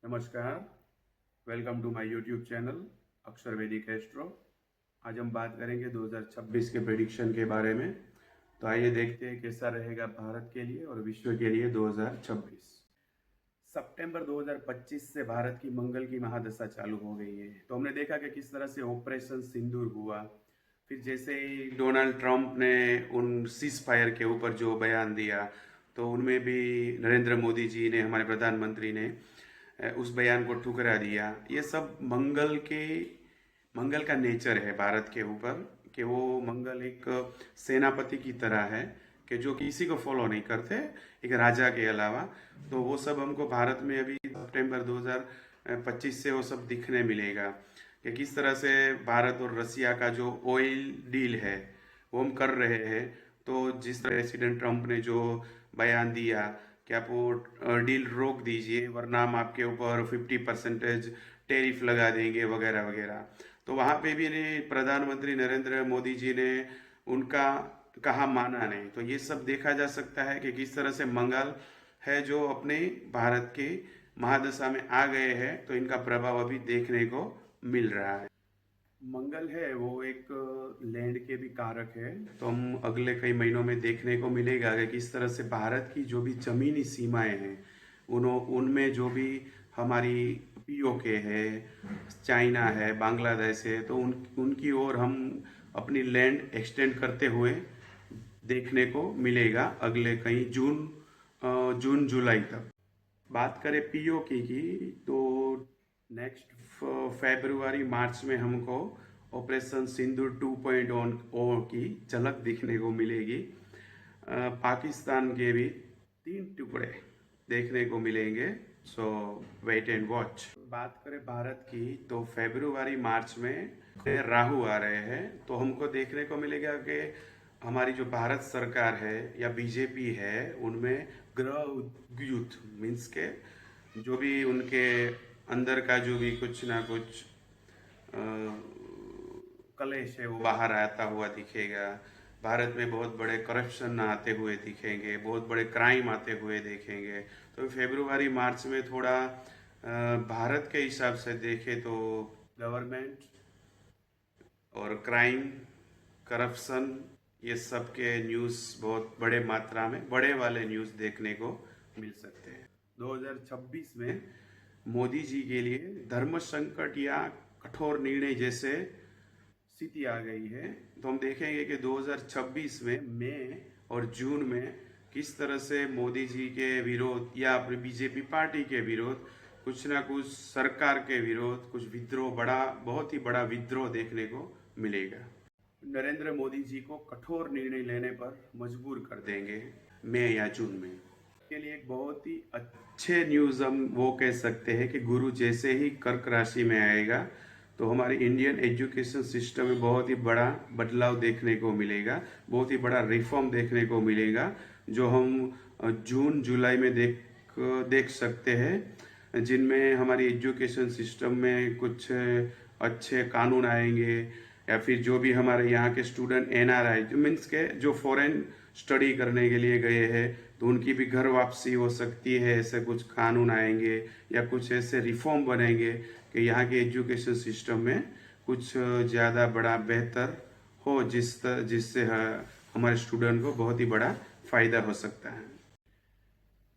नमस्कार। Welcome to my YouTube channel Akshar Vaidik astro. आज हम बात करेंगे 2026 के प्रेडिक्शन के बारे में। तो आइए देखते हैं कैसा रहेगा भारत के लिए और विश्व के लिए 2026। सितंबर 2025 से भारत की मंगल की महादशा चालू हो गई है। तो हमने देखा कि किस तरह से ऑपरेशन सिंदूर हुआ। फिर जैसे ही डोनाल्ड ट्रंप ने उन सीज फायर के ऊपर जो बयान दिया, तो उनमें भी नरेंद्र मोदी जी ने, हमारे प्रधानमंत्री ने उस बयान को ठुकरा दिया। ये सब मंगल का नेचर है भारत के ऊपर, कि वो मंगल एक सेनापति की तरह है कि जो किसी को फॉलो नहीं करते, एक राजा के अलावा। तो वो सब हमको भारत में अभी सितंबर 2025 से वो सब दिखने मिलेगा कि किस तरह से भारत और रसिया का जो ऑयल डील है वो हम कर रहे हैं। तो जिस तरह प्रेसिडेंट ट्रंप ने जो बयान दिया कि आप वो डील रोक दीजिए वरना हम आपके ऊपर 50% टेरिफ लगा देंगे वगैरह वगैरह। तो वहाँ पे भी प्रधानमंत्री नरेंद्र मोदी जी ने उनका कहा माना नहीं। तो ये सब देखा जा सकता है कि किस तरह से मंगल है जो अपने भारत के महादशा में आ गए हैं, तो इनका प्रभाव अभी देखने को मिल रहा है। मंगल है वो एक लैंड के भी कारक है। तो हम अगले कई महीनों में देखने को मिलेगा कि किस तरह से भारत की जो भी जमीनी सीमाएं हैं उनमें जो भी हमारी पीओके है, चाइना है, बांग्लादेश है, तो उनकी ओर हम अपनी लैंड एक्सटेंड करते हुए देखने को मिलेगा अगले कई जून जुलाई तक। बात करें पीओके की, तो नेक्स्ट फरवरी मार्च में हमको ऑपरेशन सिंदूर 2.0 की झलक दिखने को मिलेगी। पाकिस्तान के भी 3 टुकड़े देखने को मिलेंगे। सो वेट एंड वॉच। बात करें भारत की, तो फरवरी मार्च में राहु आ रहे हैं। तो हमको देखने को मिलेगा कि हमारी जो भारत सरकार है या बीजेपी है उनमें ग्रह युद्ध मीन्स के जो भी उनके अंदर का जो भी कुछ ना कुछ कलेश है वो बाहर आता हुआ दिखेगा। भारत में बहुत बड़े करप्शन आते हुए दिखेंगे, बहुत बड़े क्राइम आते हुए देखेंगे। तो फरवरी मार्च में थोड़ा भारत के हिसाब से देखें तो गवर्नमेंट और क्राइम, करप्शन, ये सब के न्यूज़ बहुत बड़े मात्रा में, बड़े वाले न्यूज़ देखने को मिल सकते हैं। 2026 में मोदी जी के लिए धर्म संकट या कठोर निर्णय जैसे स्थिति आ गई है। तो हम देखेंगे कि 2026 में मई और जून में किस तरह से मोदी जी के विरोध या अपनी बीजेपी पार्टी के विरोध, कुछ ना कुछ सरकार के विरोध, कुछ विद्रोह, बहुत ही बड़ा विद्रोह देखने को मिलेगा। नरेंद्र मोदी जी को कठोर निर्णय लेने पर मजबूर कर देंगे मई या जून में। के लिए एक बहुत ही अच्छे न्यूज़ हम वो कह सकते हैं कि गुरु जैसे ही कर्क राशि में आएगा तो हमारे इंडियन एजुकेशन सिस्टम में बहुत ही बड़ा बदलाव देखने को मिलेगा, बहुत ही बड़ा रिफॉर्म देखने को मिलेगा, जो हम जून जुलाई में देख सकते हैं, जिनमें हमारी एजुकेशन सिस्टम में कुछ अच्छे कानून आएंगे। या फिर जो भी हमारे यहाँ के स्टूडेंट एनआरआई मीन्स के जो फॉरेन स्टडी करने के लिए गए हैं, तो उनकी भी घर वापसी हो सकती है। ऐसे कुछ कानून आएंगे या कुछ ऐसे रिफॉर्म बनेंगे कि यहाँ के एजुकेशन सिस्टम में कुछ ज़्यादा बड़ा बेहतर हो, जिससे हमारे स्टूडेंट को बहुत ही बड़ा फायदा हो सकता है।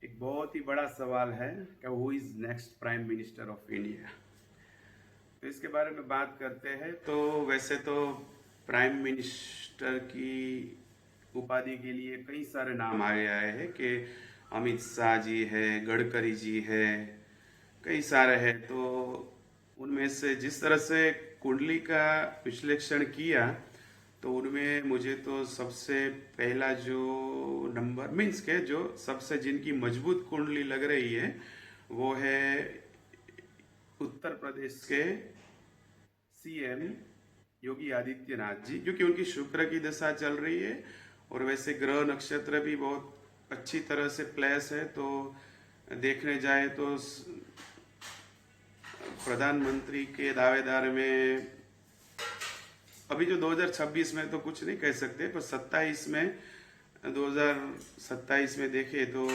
एक बहुत ही बड़ा सवाल है कि who is next prime minister of India. तो इसके बारे में बात करते हैं। तो वैसे तो प्राइम मिनिस्टर की उपाधि के लिए कई सारे नाम आगे आए हैं कि अमित शाह जी है, गडकरी जी है, कई सारे हैं। तो उनमें से जिस तरह से कुंडली का विश्लेषण किया, तो उनमें मुझे तो सबसे पहला जो नंबर मीन्स के जो सबसे जिनकी मजबूत कुंडली लग रही है वो है उत्तर प्रदेश के सीएम योगी आदित्यनाथ जी, क्योंकि उनकी शुक्र की दशा चल रही है और वैसे ग्रह नक्षत्र भी बहुत अच्छी तरह से प्लेस है। तो देखने जाए तो प्रधानमंत्री के दावेदार में अभी जो 2026 में तो कुछ नहीं कह सकते, पर 2027 में देखें तो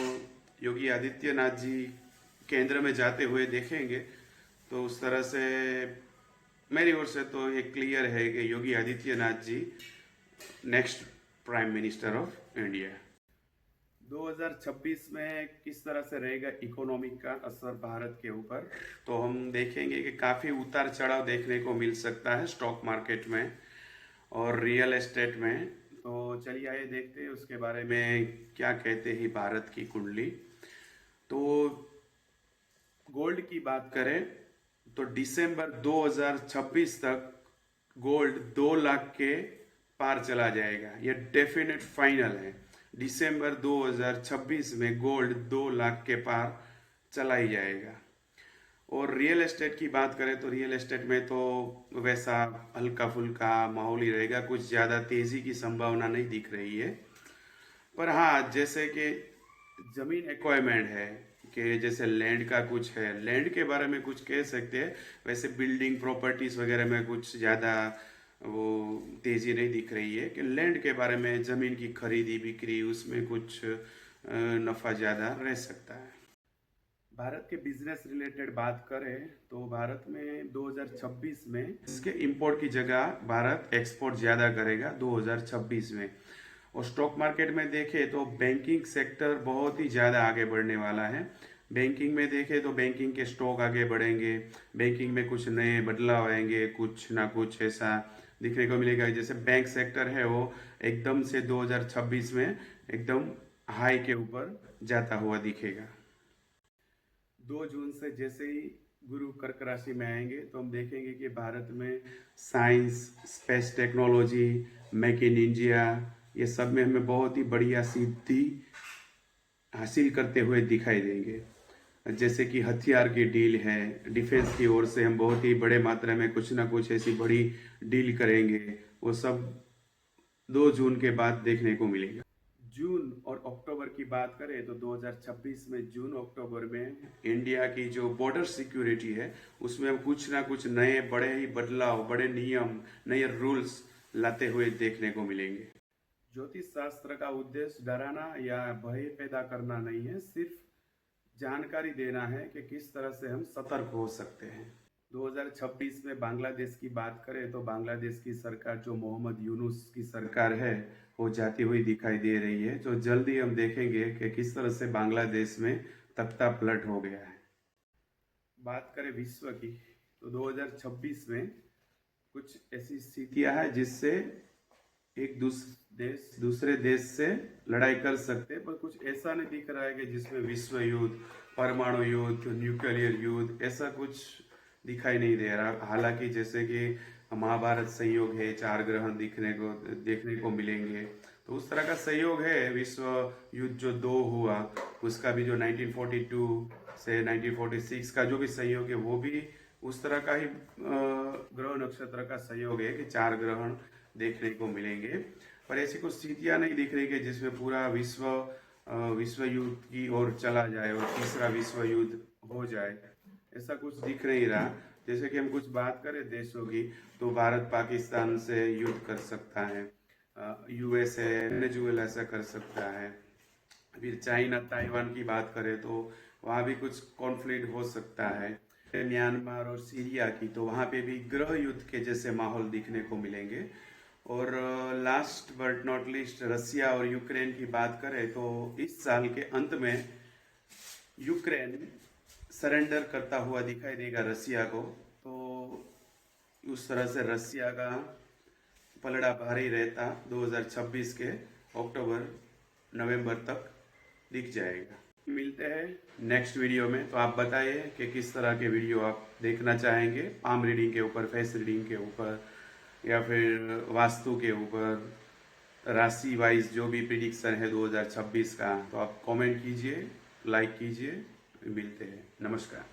योगी आदित्यनाथ जी केंद्र में जाते हुए देखेंगे। तो उस तरह से मेरी ओर से तो ये क्लियर है कि Yogi Adityanath ji next prime minister of India. 2026 में किस तरह से रहेगा इकोनॉमिक का असर भारत के ऊपर, तो हम देखेंगे कि काफ़ी उतार चढ़ाव देखने को मिल सकता है स्टॉक मार्केट में और रियल एस्टेट में। तो चलिए आइए देखते हैं उसके बारे में क्या कहते हैं भारत की कुंडली। तो गोल्ड की बात करें तो दिसंबर 2026 तक गोल्ड 2 लाख के पार चला जाएगा, ये डेफिनेट फाइनल है। दिसंबर 2026 में गोल्ड 2 लाख के पार चला ही जाएगा। और रियल एस्टेट की बात करें तो रियल एस्टेट में तो वैसा हल्का फुल्का माहौल ही रहेगा, कुछ ज़्यादा तेज़ी की संभावना नहीं दिख रही है। पर हाँ, जैसे कि जमीन एक्वायरमेंट है कि जैसे लैंड का कुछ है, लैंड के बारे में कुछ कह सकते हैं। वैसे बिल्डिंग प्रॉपर्टीज वगैरह में कुछ ज़्यादा वो तेज़ी नहीं दिख रही है कि लैंड के बारे में, ज़मीन की खरीदी बिक्री, उसमें कुछ नफ़ा ज़्यादा रह सकता है। भारत के बिजनेस रिलेटेड बात करें तो भारत में 2026 में इसके इंपोर्ट की जगह भारत एक्सपोर्ट ज़्यादा करेगा 2026 में। और स्टॉक मार्केट में देखें तो बैंकिंग सेक्टर बहुत ही ज़्यादा आगे बढ़ने वाला है। बैंकिंग में देखें तो बैंकिंग के स्टॉक आगे बढ़ेंगे, बैंकिंग में कुछ नए बदलाव आएंगे, कुछ ना कुछ ऐसा दिखने को मिलेगा। जैसे बैंक सेक्टर है वो एकदम से 2026 में एकदम हाई के ऊपर जाता हुआ दिखेगा। 2 जून से जैसे ही गुरु कर्क राशि में आएंगे तो हम देखेंगे कि भारत में science, space technology, make in India, ये सब में हमें बहुत ही बढ़िया सिद्धि हासिल करते हुए दिखाई देंगे। जैसे कि हथियार की डील है, डिफेंस की ओर से हम बहुत ही बड़े मात्रा में कुछ ना कुछ ऐसी बड़ी डील करेंगे, वो सब 2 जून के बाद देखने को मिलेगा। जून और अक्टूबर की बात करें तो 2026 में जून अक्टूबर में इंडिया की जो बॉर्डर सिक्योरिटी है उसमें हम कुछ ना कुछ नए बड़े ही बदलाव, बड़े नियम, नए रूल्स लाते हुए देखने को मिलेंगे। ज्योतिष शास्त्र का उद्देश्य डराना या भय पैदा करना नहीं है, सिर्फ जानकारी देना है कि किस तरह से हम सतर्क हो सकते हैं। 2026 में बांग्लादेश की बात करें तो बांग्लादेश की सरकार जो मोहम्मद यूनुस की सरकार है वो जाती हुई दिखाई दे रही है, जो जल्दी हम देखेंगे कि किस तरह से बांग्लादेश में तख्ता पलट हो गया है। बात करें विश्व की तो 2026 में कुछ ऐसी स्थितियां हैं जिससे एक दूसरे देश से लड़ाई कर सकते हैं, पर कुछ ऐसा नहीं दिख रहा है कि जिसमें विश्व युद्ध, परमाणु युद्ध, न्यूक्लियर युद्ध ऐसा कुछ दिखाई नहीं दे रहा। हालांकि जैसे कि महाभारत संयोग है, 4 ग्रहण देखने को मिलेंगे, तो उस तरह का सहयोग है। विश्व युद्ध जो 2 हुआ उसका भी जो 1942 से 1946 का जो भी सहयोग है वो भी उस तरह का ही ग्रह नक्षत्र का सहयोग है कि 4 ग्रहण देखने को मिलेंगे। पर ऐसी कुछ स्थितियां नहीं दिख रही कि जिसमें पूरा विश्व युद्ध की ओर चला जाए और तीसरा विश्व युद्ध हो जाए, ऐसा कुछ दिख नहीं रहा। जैसे कि हम कुछ बात करें देशों की तो भारत पाकिस्तान से युद्ध कर सकता है, यूएसए वेनेजुएला ऐसा कर सकता है। फिर चाइना ताइवान की बात करें तो वहाँ भी कुछ कॉन्फ्लिक्ट हो सकता है। म्यांमार और सीरिया की तो वहाँ पे भी गृह युद्ध के जैसे माहौल दिखने को मिलेंगे। और लास्ट बट नॉट लीस्ट रसिया और यूक्रेन की बात करें तो इस साल के अंत में यूक्रेन सरेंडर करता हुआ दिखाई देगा रसिया को। तो उस तरह से रसिया का पलड़ा भारी रहता 2026 के अक्टूबर नवंबर तक दिख जाएगा। मिलते हैं नेक्स्ट वीडियो में। तो आप बताइए कि किस तरह के वीडियो आप देखना चाहेंगे, पाम रीडिंग के ऊपर, फेस रीडिंग के ऊपर, या फिर वास्तु के ऊपर, राशि वाइज जो भी प्रिडिक्शन है 2026 का। तो आप कमेंट कीजिए, लाइक कीजिए। मिलते हैं, नमस्कार।